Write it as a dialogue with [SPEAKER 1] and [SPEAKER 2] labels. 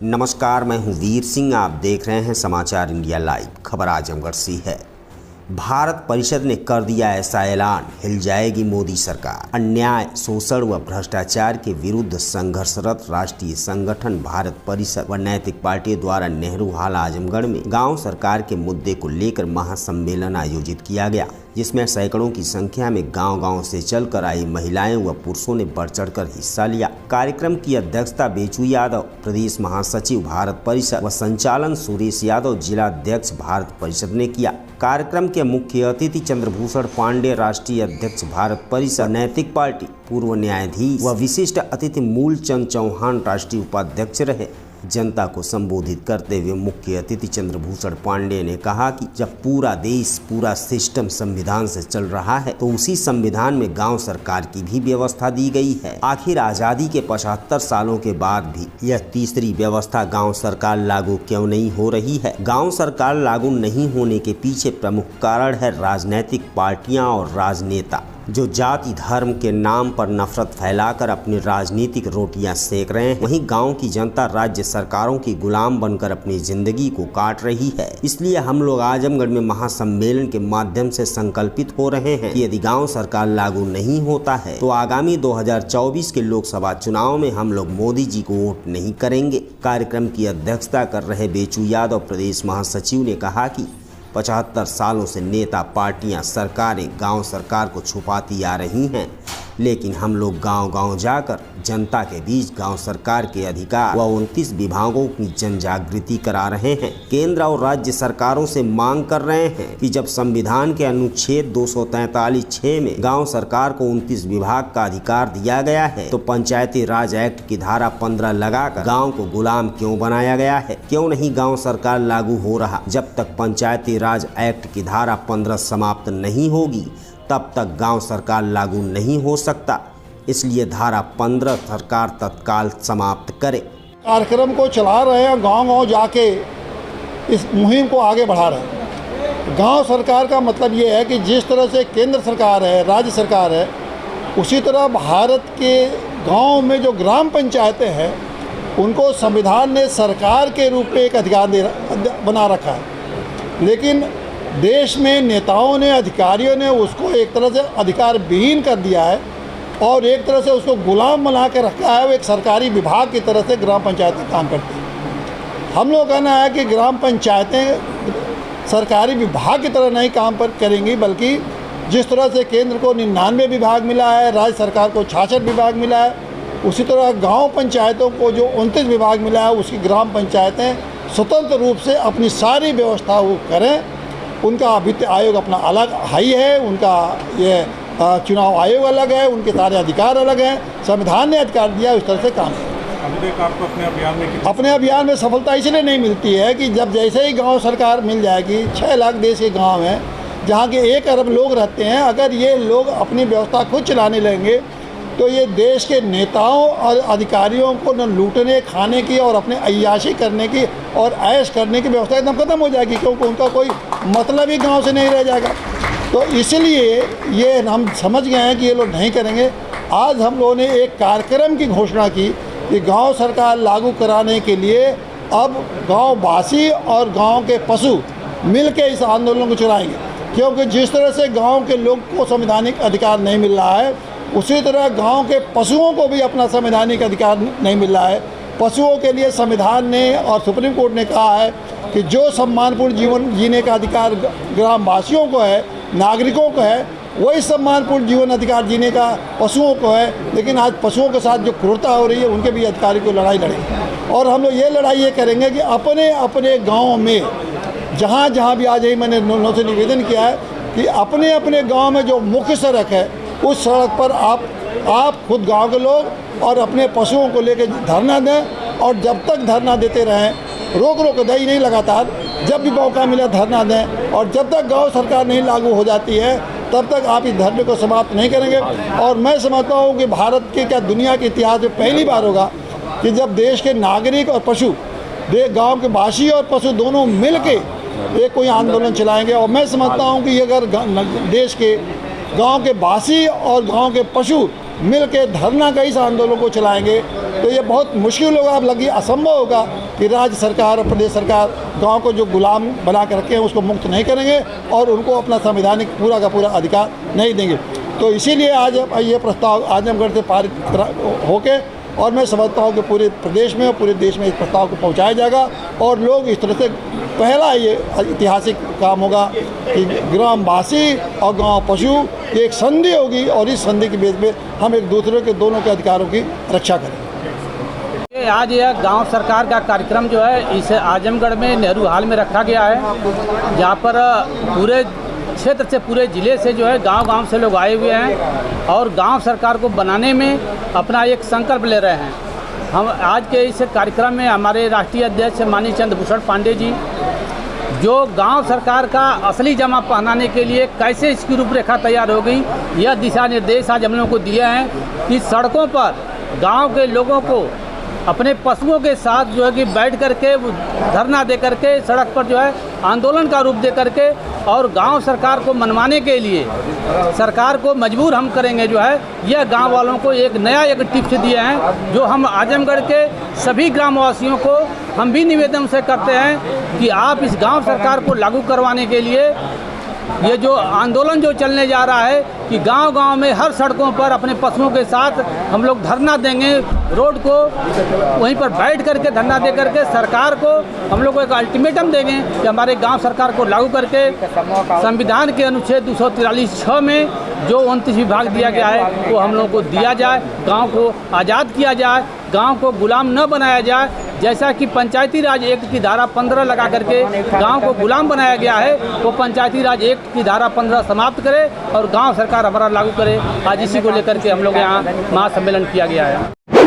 [SPEAKER 1] नमस्कार, मैं हूं वीर सिंह। आप देख रहे हैं समाचार इंडिया लाइव। खबर आजमगढ़ से है। भारत परिषद ने कर दिया ऐसा ऐलान, हिल जाएगी मोदी सरकार। अन्याय, शोषण व भ्रष्टाचार के विरुद्ध संघर्षरत राष्ट्रीय संगठन भारत परिषद व नैतिक पार्टियों द्वारा नेहरू हाल आजमगढ़ में गांव सरकार के मुद्दे को लेकर महासम्मेलन आयोजित किया गया, जिसमें सैकड़ों की संख्या में गांव-गांव से चलकर आई महिलाएं व पुरुषों ने बढ़ चढ़कर हिस्सा लिया। कार्यक्रम की अध्यक्षता बेचू यादव, प्रदेश महासचिव भारत परिषद व संचालन सुरेश यादव, जिला अध्यक्ष भारत परिषद ने किया। कार्यक्रम के मुख्य अतिथि चंद्रभूषण पांडे, राष्ट्रीय अध्यक्ष भारत परिषद नैतिक पार्टी, पूर्व न्यायाधीश व विशिष्ट अतिथि मूलचंद चौहान, राष्ट्रीय उपाध्यक्ष रहे। जनता को संबोधित करते हुए मुख्य अतिथि चंद्रभूषण पांडे ने कहा कि जब पूरा देश, पूरा सिस्टम संविधान से चल रहा है, तो उसी संविधान में गांव सरकार की भी व्यवस्था दी गई है। आखिर आजादी के 75 सालों के बाद भी यह तीसरी व्यवस्था गांव सरकार लागू क्यों नहीं हो रही है? गांव सरकार लागू नहीं होने के पीछे प्रमुख कारण है राजनीतिक पार्टियां और राजनेता, जो जाति धर्म के नाम पर नफरत फैलाकर अपनी राजनीतिक रोटियां सेक रहे हैं। वहीं गांव की जनता राज्य सरकारों की गुलाम बनकर अपनी जिंदगी को काट रही है। इसलिए हम लोग आजमगढ़ में महासम्मेलन के माध्यम से संकल्पित हो रहे हैं कि यदि गांव सरकार लागू नहीं होता है तो आगामी 2024 के लोकसभा चुनाव में हम लोग मोदी जी को वोट नहीं करेंगे। कार्यक्रम की अध्यक्षता कर रहे बेचू यादव, प्रदेश महासचिव, ने कहा कि 75 सालों से नेता, पार्टियां, सरकारें गांव सरकार को छुपाती आ रही हैं, लेकिन हम लोग गांव-गांव जाकर जनता के बीच गांव सरकार के अधिकार व 29 विभागों की जन जागृति करा रहे हैं। केंद्र और राज्य सरकारों से मांग कर रहे हैं कि जब संविधान के अनुच्छेद 243(6) में गांव सरकार को 29 विभाग का अधिकार दिया गया है, तो पंचायती राज एक्ट की धारा 15 लगाकर गाँव को गुलाम क्यों बनाया गया है? क्यों नहीं गाँव सरकार लागू हो रहा? जब तक पंचायती राज एक्ट की धारा 15 समाप्त नहीं होगी, तब तक गांव सरकार लागू नहीं हो सकता। इसलिए धारा 15 सरकार तत्काल समाप्त करे।
[SPEAKER 2] कार्यक्रम को चला रहे हैं, गांव-गांव जाके इस मुहिम को आगे बढ़ा रहे हैं। गांव सरकार का मतलब ये है कि जिस तरह से केंद्र सरकार है, राज्य सरकार है, उसी तरह भारत के गांव में जो ग्राम पंचायतें हैं, उनको संविधान ने सरकार के रूप में एक अधिकार बना रखा है। लेकिन देश में नेताओं ने, अधिकारियों ने उसको एक तरह से अधिकार विहीन कर दिया है और एक तरह से उसको गुलाम बना के रखा है। वो एक सरकारी विभाग की तरह से ग्राम पंचायतें काम करती हैं। हम लोग कहना है कि ग्राम पंचायतें सरकारी विभाग की तरह नहीं काम करेंगी, बल्कि जिस तरह से केंद्र को 99 विभाग मिला है, राज्य सरकार को 66 विभाग मिला है, उसी तरह गाँव पंचायतों को जो 29 विभाग मिला है, उसकी ग्राम पंचायतें स्वतंत्र रूप से अपनी सारी व्यवस्था वो करें। उनका वित्त आयोग अपना अलग हाई है, उनका ये चुनाव आयोग अलग है, उनके सारे अधिकार अलग हैं। संविधान ने अधिकार दिया, उस तरह से काम करें।
[SPEAKER 3] आपको
[SPEAKER 2] अपने अभियान में सफलता इसलिए नहीं मिलती है कि जब जैसे ही गांव सरकार मिल जाएगी, 6 लाख देश के गांव हैं, जहां के 1 अरब लोग रहते हैं, अगर ये लोग अपनी व्यवस्था खुद चलाने लगेंगे तो ये देश के नेताओं और अधिकारियों को न लूटने, खाने की और अपने अय्याशी करने की और ऐश करने की व्यवस्था एकदम खत्म हो जाएगी, क्योंकि उनका कोई मतलब ही गांव से नहीं रह जाएगा। तो इसलिए ये हम समझ गए हैं कि ये लोग नहीं करेंगे। आज हम लोगों ने एक कार्यक्रम की घोषणा की कि गांव सरकार लागू कराने के लिए अब गांववासी और गांव के पशु मिलकर इस आंदोलन को चलाएंगे, क्योंकि जिस तरह से गाँव के लोग को संवैधानिक अधिकार नहीं मिल रहा है, उसी तरह गांव के पशुओं को भी अपना संवैधानिक अधिकार नहीं मिल रहा है। पशुओं के लिए संविधान ने और सुप्रीम कोर्ट ने कहा है कि जो सम्मानपूर्ण जीवन जीने का अधिकार ग्रामवासियों को है, नागरिकों को है, वही सम्मानपूर्ण जीवन अधिकार जीने का पशुओं को है। लेकिन आज पशुओं के साथ जो क्रूरता हो रही है, उनके भी अधिकारी को लड़ाई लड़ेंगे। और हम लोग ये लड़ाई ये करेंगे कि अपने अपने गाँव में जहाँ जहाँ भी आज यही मैंने लोगों से निवेदन किया है कि अपने अपने गाँव में जो मुख्य सड़क है, उस सड़क पर आप खुद गांव के लोग और अपने पशुओं को लेकर धरना दें। और जब तक धरना देते रहें, रोक दें ही नहीं, लगातार जब भी मौका मिला धरना दें। और जब तक गांव सरकार नहीं लागू हो जाती है, तब तक आप इस धरने को समाप्त नहीं करेंगे। और मैं समझता हूँ कि भारत के, क्या दुनिया के इतिहास में पहली बार होगा कि जब देश के नागरिक और पशु, गाँव के वासी और पशु दोनों मिल के एक कोई आंदोलन चलाएँगे। और मैं समझता हूँ कि अगर देश के गांव के वासी और गांव के पशु मिल के धरना का इस आंदोलन को चलाएंगे, तो ये बहुत मुश्किल होगा, अब लगी असंभव होगा कि राज्य सरकार और प्रदेश सरकार गांव को जो गुलाम बना कर रखे हैं उसको मुक्त नहीं करेंगे और उनको अपना संवैधानिक पूरा का पूरा अधिकार नहीं देंगे। तो इसीलिए आज ये प्रस्ताव आजमगढ़ से पारित होके, और मैं समझता हूँ कि पूरे प्रदेश में और पूरे देश में इस प्रस्ताव को पहुँचाया जाएगा और लोग इस तरह से पहला ये ऐतिहासिक काम होगा कि ग्रामवासी और गांव पशु की एक संधि होगी और इस संधि के बेस पे हम एक दूसरे के दोनों के अधिकारों की रक्षा करेंगे।
[SPEAKER 3] आज यह गांव सरकार का कार्यक्रम जो है इसे आजमगढ़ में नेहरू हाल में रखा गया है, जहां पर पूरे क्षेत्र से पूरे ज़िले से जो है गांव-गांव से लोग आए हुए हैं और गांव सरकार को बनाने में अपना एक संकल्प ले रहे हैं। हम आज के इस कार्यक्रम में हमारे राष्ट्रीय अध्यक्ष माननीय चंद्रभूषण पांडे जी जो गांव सरकार का असली जमा पहनाने के लिए कैसे इसकी रूपरेखा तैयार हो गई, यह दिशा निर्देश आज हम लोगों को दिए हैं कि सड़कों पर गांव के लोगों को अपने पशुओं के साथ जो है कि बैठ करके धरना दे करके सड़क पर जो है आंदोलन का रूप दे करके और गांव सरकार को मनवाने के लिए सरकार को मजबूर हम करेंगे जो है, यह गांव वालों को एक नया एक टिप्स दिए हैं जो हम आजमगढ़ के सभी ग्रामवासियों को हम भी निवेदन से करते हैं कि आप इस गांव सरकार को लागू करवाने के लिए ये जो आंदोलन जो चलने जा रहा है कि गांव-गांव में हर सड़कों पर अपने पशुओं के साथ हम लोग धरना देंगे, रोड को वहीं पर बैठ करके धरना दे करके सरकार को हम लोग एक अल्टीमेटम देंगे कि हमारे गांव सरकार को लागू करके संविधान के अनुच्छेद 243(6) में जो 29 विभाग दिया गया है वो हम लोगों को दिया जाए, गांव को आज़ाद किया जाए, गांव को गुलाम न बनाया जाए। जैसा कि पंचायती राज एक्ट की धारा 15 लगा करके गांव को गुलाम बनाया गया है, वो पंचायती राज एक्ट की धारा 15 समाप्त करे और गांव सरकार हमारा लागू करे। आज इसी को लेकर के हम लोग यहाँ महासम्मेलन किया गया है।